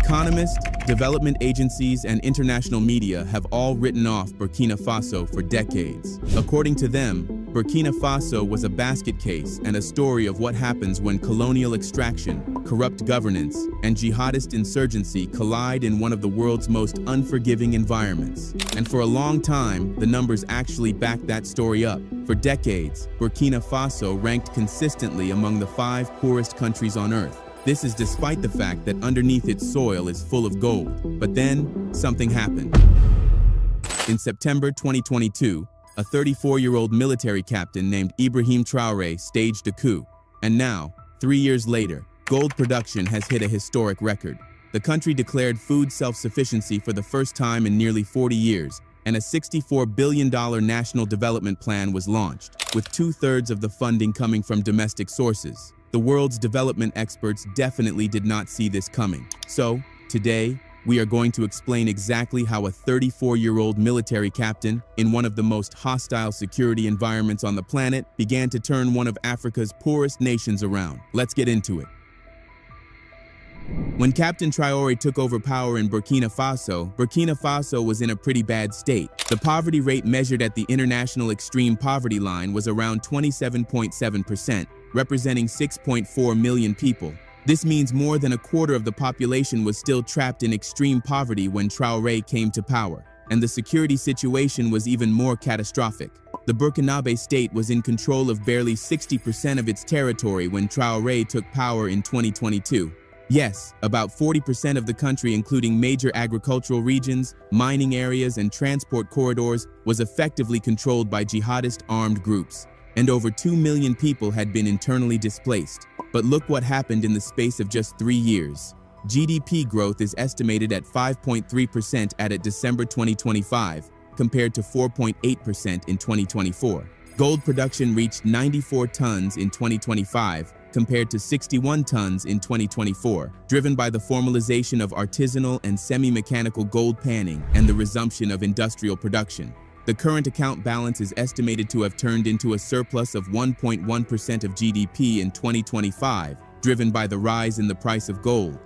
Economists, development agencies, and international media have all written off Burkina Faso for decades. According to them, Burkina Faso was a basket case and a story of what happens when colonial extraction, corrupt governance, and jihadist insurgency collide in one of the world's most unforgiving environments. And for a long time, the numbers actually back that story up. For decades, Burkina Faso ranked consistently among the 5 poorest countries on Earth. This is despite the fact that underneath its soil is full of gold. But then, something happened. In September 2022, a 34-year-old military captain named Ibrahim Traore staged a coup. And now, 3 years later, gold production has hit a historic record. The country declared food self-sufficiency for the first time in nearly 40 years, and a $64 billion national development plan was launched, with 2/3 of the funding coming from domestic sources. The world's development experts definitely did not see this coming. So, today, we are going to explain exactly how a 34-year-old military captain in one of the most hostile security environments on the planet began to turn one of Africa's poorest nations around. Let's get into it. When Captain Traore took over power in Burkina Faso was in a pretty bad state. The poverty rate measured at the International Extreme Poverty Line was around 27.7%, representing 6.4 million people. This means more than a quarter of the population was still trapped in extreme poverty when Traore came to power, and the security situation was even more catastrophic. The Burkinabe state was in control of barely 60% of its territory when Traore took power in 2022. Yes, about 40% of the country, including major agricultural regions, mining areas, and transport corridors, was effectively controlled by jihadist armed groups, and over 2 million people had been internally displaced. But look what happened in the space of just 3 years. GDP growth is estimated at 5.3% at December 2025, compared to 4.8% in 2024. Gold production reached 94 tons in 2025, compared to 61 tons in 2024, driven by the formalization of artisanal and semi-mechanical gold panning and the resumption of industrial production. The current account balance is estimated to have turned into a surplus of 1.1% of GDP in 2025, driven by the rise in the price of gold.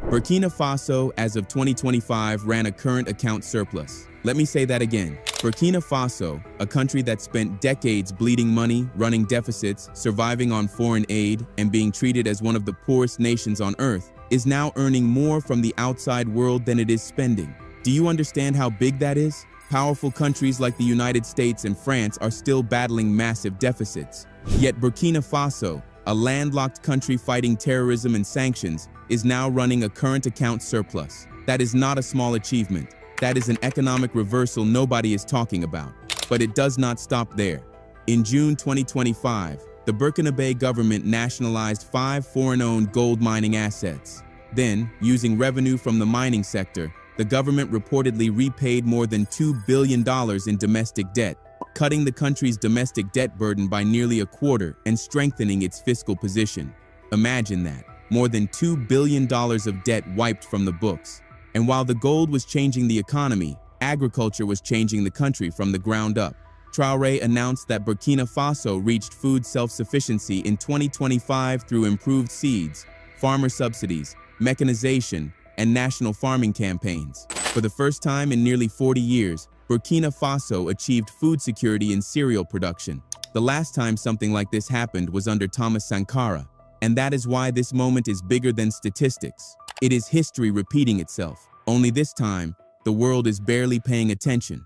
Burkina Faso, as of 2025, ran a current account surplus. Let me say that again. Burkina Faso, a country that spent decades bleeding money, running deficits, surviving on foreign aid, and being treated as one of the poorest nations on Earth, is now earning more from the outside world than it is spending. Do you understand how big that is? Powerful countries like the United States and France are still battling massive deficits. Yet Burkina Faso, a landlocked country fighting terrorism and sanctions, is now running a current account surplus. That is not a small achievement. That is an economic reversal nobody is talking about. But it does not stop there. In June 2025, the Burkinabe government nationalized 5 foreign-owned gold mining assets. Then, using revenue from the mining sector, the government reportedly repaid more than $2 billion in domestic debt, cutting the country's domestic debt burden by nearly a quarter and strengthening its fiscal position. Imagine that. More than $2 billion of debt wiped from the books. And while the gold was changing the economy, agriculture was changing the country from the ground up. Traore announced that Burkina Faso reached food self-sufficiency in 2025 through improved seeds, farmer subsidies, mechanization, and national farming campaigns. For the first time in nearly 40 years, Burkina Faso achieved food security in cereal production. The last time something like this happened was under Thomas Sankara, and that is why this moment is bigger than statistics. It is history repeating itself, only this time, the world is barely paying attention.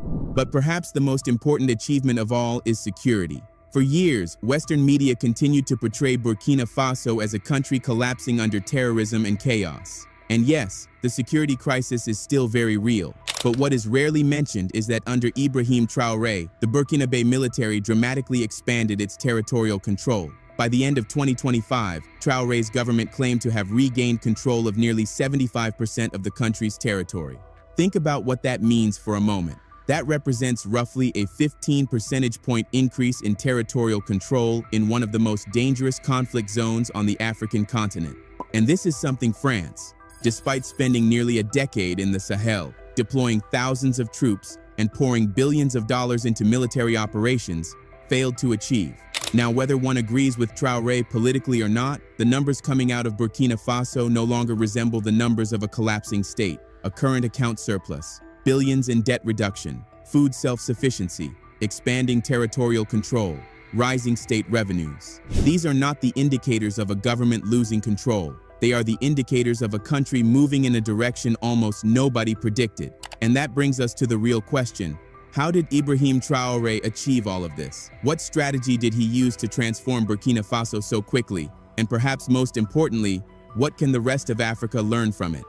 But perhaps the most important achievement of all is security. For years, Western media continued to portray Burkina Faso as a country collapsing under terrorism and chaos. And yes, the security crisis is still very real. But what is rarely mentioned is that under Ibrahim Traore, the Burkinabe military dramatically expanded its territorial control. By the end of 2025, Traore's government claimed to have regained control of nearly 75% of the country's territory. Think about what that means for a moment. That represents roughly a 15 percentage point increase in territorial control in one of the most dangerous conflict zones on the African continent. And this is something France, despite spending nearly a decade in the Sahel, deploying thousands of troops and pouring billions of dollars into military operations, failed to achieve. Now, whether one agrees with Traore politically or not, the numbers coming out of Burkina Faso no longer resemble the numbers of a collapsing state, a current account surplus, billions in debt reduction, food self-sufficiency, expanding territorial control, rising state revenues. These are not the indicators of a government losing control. They are the indicators of a country moving in a direction almost nobody predicted. And that brings us to the real question. How did Ibrahim Traore achieve all of this? What strategy did he use to transform Burkina Faso so quickly? And perhaps most importantly, what can the rest of Africa learn from it?